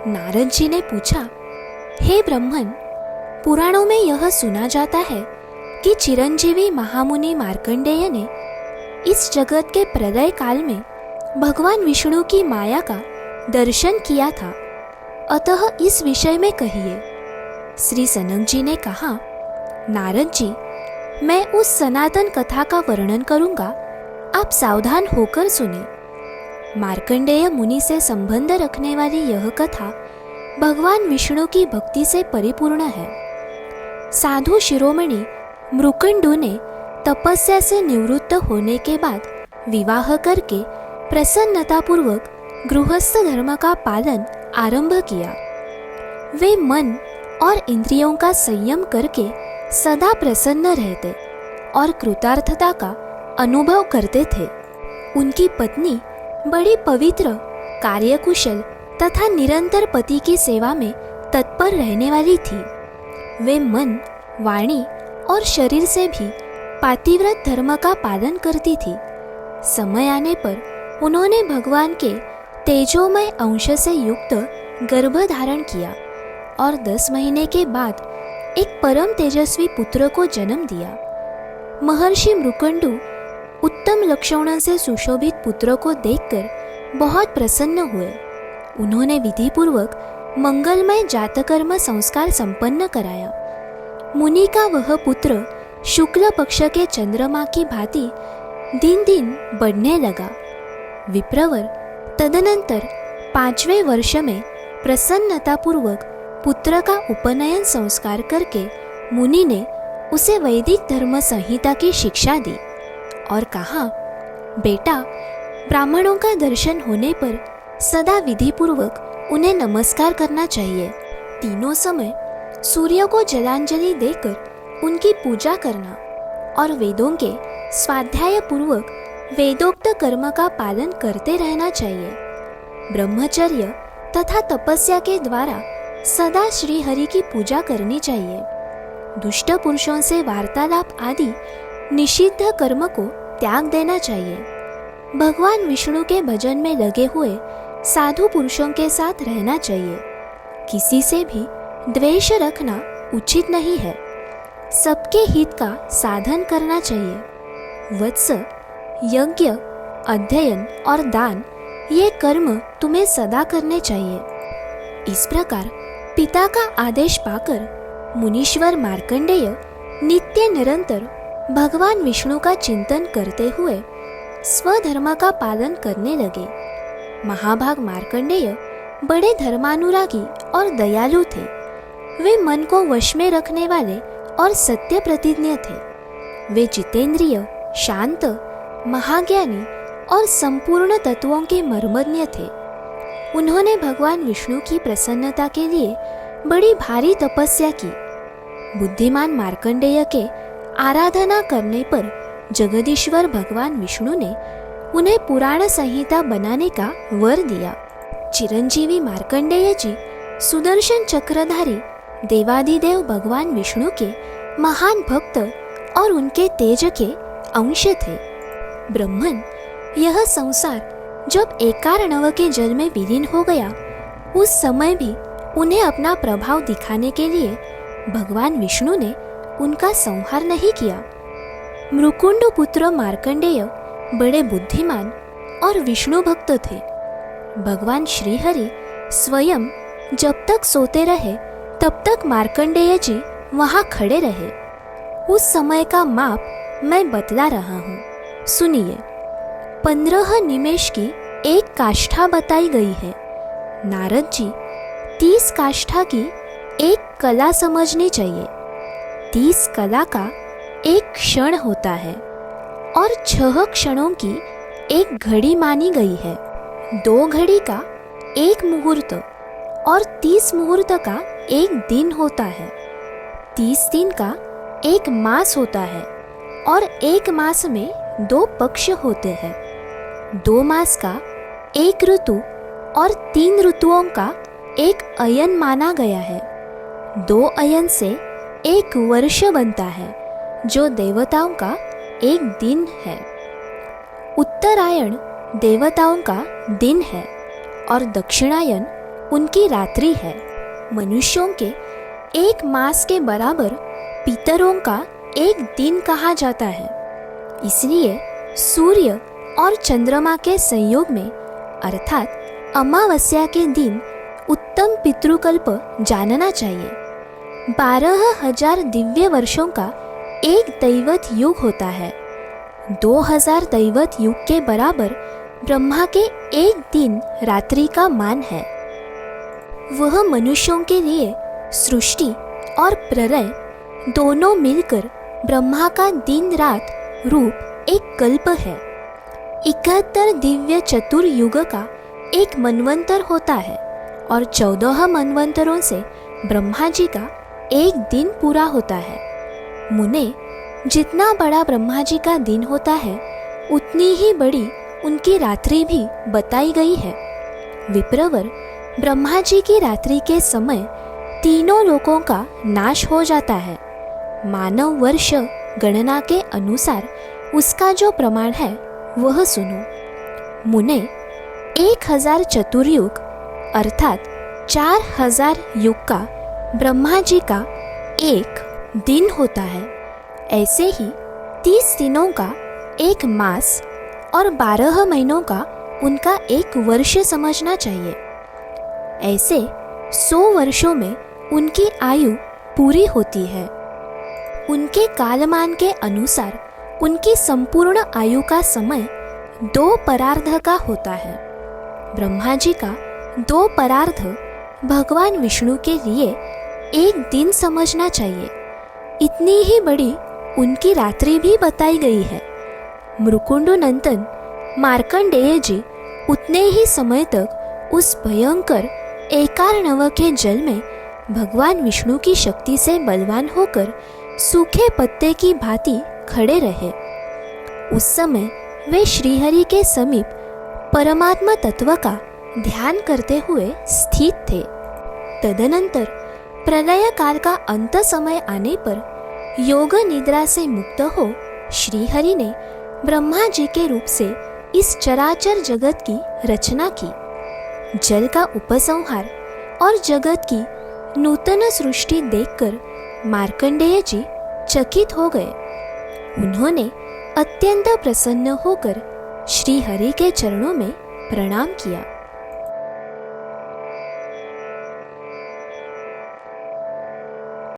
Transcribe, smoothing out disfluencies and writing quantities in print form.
नारद जी ने पूछा, हे ब्रह्मन, पुराणों में यह सुना जाता है कि चिरंजीवी महामुनि मार्कंडेय ने इस जगत के प्रलय काल में भगवान विष्णु की माया का दर्शन किया था, अतः इस विषय में कहिए। श्री सनक जी ने कहा, नारद जी, मैं उस सनातन कथा का वर्णन करूंगा, आप सावधान होकर सुने। मार्कंडेय मुनि से संबंध रखने वाली यह कथा भगवान विष्णु की भक्ति से परिपूर्ण है। साधु शिरोमणि मृकंडु ने तपस्या से निवृत्त होने के बाद विवाह करके प्रसन्नतापूर्वक गृहस्थ धर्म का पालन आरंभ किया। वे मन और इंद्रियों का संयम करके सदा प्रसन्न रहते और कृतार्थता का अनुभव करते थे। उनकी पत्नी बड़ी पवित्र, कार्यकुशल तथा निरंतर पति की सेवा में तत्पर रहने वाली थी। वे मन, वाणी और शरीर से भी पातिव्रत धर्म का पालन करती थी। समय आने पर उन्होंने भगवान के तेजोमय अंश से युक्त गर्भ धारण किया और 10 महीने के बाद एक परम तेजस्वी पुत्र को जन्म दिया। महर्षि मृकंडु उत्तम लक्षणों से सुशोभित पुत्र को देखकर बहुत प्रसन्न हुए। उन्होंने विधिपूर्वक मंगलमय जातकर्म संस्कार संपन्न कराया। मुनि का वह पुत्र शुक्ल पक्ष के चंद्रमा की भांति दिन दिन बढ़ने लगा। विप्रवर तदनंतर 5वें वर्ष में प्रसन्नतापूर्वक पुत्र का उपनयन संस्कार करके मुनि ने उसे वैदिक धर्म संहिता की शिक्षा दी और कहा, बेटा, ब्राह्मणों का दर्शन होने पर सदा विधिपूर्वक उन्हें नमस्कार करना चाहिए। तीनों समय सूर्य को जलांजलि देकर उनकी पूजा करना और वेदों के स्वाध्याय पूर्वक वेदोक्त कर्म का पालन करते रहना चाहिए। ब्रह्मचर्य तथा तपस्या के द्वारा सदा श्री हरि की पूजा करनी चाहिए। दुष्ट पुरुषों से वार्तालाप आदि निषिद्ध कर्म को त्याग देना चाहिए। भगवान विष्णु के भजन में लगे हुए साधु पुरुषों के साथ रहना चाहिए। किसी से भी द्वेष रखना उचित नहीं है। सबके हित का साधन करना चाहिए। वत्स, यज्ञ, अध्ययन और दान ये कर्म तुम्हें सदा करने चाहिए। इस प्रकार पिता का आदेश पाकर मुनीश्वर मार्कंडेय नित्य निरंतर भगवान विष्णु का चिंतन करते हुए स्वधर्म का पालन करने लगे। महाभाग मार्कंडेय बड़े धर्मानुरागी और दयालु थे। वे मन को वश में रखने वाले और सत्य प्रतिज्ञ थे। वे जितेंद्रिय, शांत, महाज्ञानी और संपूर्ण तत्वों के मर्मज्ञ थे। उन्होंने भगवान विष्णु की प्रसन्नता के लिए बड़ी भारी तपस्या की। बुद्धिमान मार्कंडेय के आराधना करने पर जगदीश्वर भगवान विष्णु ने उन्हें पुराण संहिता बनाने का वर दिया। चिरंजीवी मार्कंडेय जी सुदर्शन चक्रधारी देवादिदेव भगवान विष्णु के महान भक्त और उनके तेज के अंश थे। ब्रह्मन, यह संसार जब एकार्णव के जल में विलीन हो गया, उस समय भी उन्हें अपना प्रभाव दिखाने के लिए भगवान विष्णु ने उनका संहार नहीं किया। मृकुंड पुत्र मार्कंडेय बड़े बुद्धिमान और विष्णु भक्त थे। भगवान श्रीहरि स्वयं जब तक सोते रहे तब तक मार्कंडेय जी वहां खड़े रहे। उस समय का माप मैं बतला रहा हूँ, सुनिए। 15 निमेष की एक काष्ठा बताई गई है। नारद जी, 30 काष्ठा की एक कला समझनी चाहिए। 30 कला का एक क्षण होता है और 6 क्षणों की एक घड़ी मानी गई है। 2 घड़ी का एक मुहूर्त और 30 मुहूर्त का एक दिन होता है। 30 दिन का एक मास होता है और एक मास में 2 पक्ष होते हैं। 2 मास का एक ऋतु और 3 ऋतुओं का एक अयन माना गया है। 2 अयन से एक वर्ष बनता है, जो देवताओं का एक दिन है। उत्तरायण देवताओं का दिन है और दक्षिणायन उनकी रात्रि है। मनुष्यों के एक मास के बराबर पितरों का एक दिन कहा जाता है। इसलिए सूर्य और चंद्रमा के संयोग में अर्थात अमावस्या के दिन उत्तम पितृकल्प जानना चाहिए। 12,000 दिव्य वर्षों का एक दैवत युग होता है। 2,000 दैवत युग के बराबर ब्रह्मा के एक दिन रात्रि का मान है। वह मनुष्यों के लिए सृष्टि और प्रलय दोनों मिलकर ब्रह्मा का दिन रात रूप एक कल्प है। 71 दिव्य चतुर्युग का एक मनवंतर होता है और 14 मनवंतरों से ब्रह्मा जी का एक दिन पूरा होता है। मुने, जितना बड़ा ब्रह्मा जी का दिन होता है उतनी ही बड़ी उनकी रात्रि भी बताई गई है। विप्रवर, ब्रह्मा जी की रात्रि के समय तीनों लोकों का नाश हो जाता है। मानव वर्ष गणना के अनुसार उसका जो प्रमाण है वह सुनो। मुने, 1,000 चतुर्युग अर्थात 4,000 युग का ब्रह्मा जी का एक दिन होता है। ऐसे ही 30 दिनों का एक मास और 12 महीनों का उनका एक वर्ष समझना चाहिए। ऐसे 100 वर्षों में उनकी आयु पूरी होती है। उनके कालमान के अनुसार उनकी संपूर्ण आयु का समय 2 परार्ध का होता है। ब्रह्मा जी का 2 परार्ध भगवान विष्णु के लिए एक दिन समझना चाहिए। इतनी ही बड़ी उनकी रात्रि भी बताई गई है। मृकुंडनंदन मार्कंडेय जी उतने ही समय तक उस भयंकर एकार्णव के जल में भगवान विष्णु की शक्ति से बलवान होकर सूखे पत्ते की भांति खड़े रहे। उस समय वे श्रीहरि के समीप परमात्मा तत्व का ध्यान करते हुए स्थित थे। तदनंतर प्रलय काल का अंत समय आने पर योग निद्रा से मुक्त हो श्रीहरि ने ब्रह्मा जी के रूप से इस चराचर जगत की रचना की। जल का उपसंहार और जगत की नूतन सृष्टि देखकर मार्कंडेय जी चकित हो गए। उन्होंने अत्यंत प्रसन्न होकर श्री हरि के चरणों में प्रणाम किया।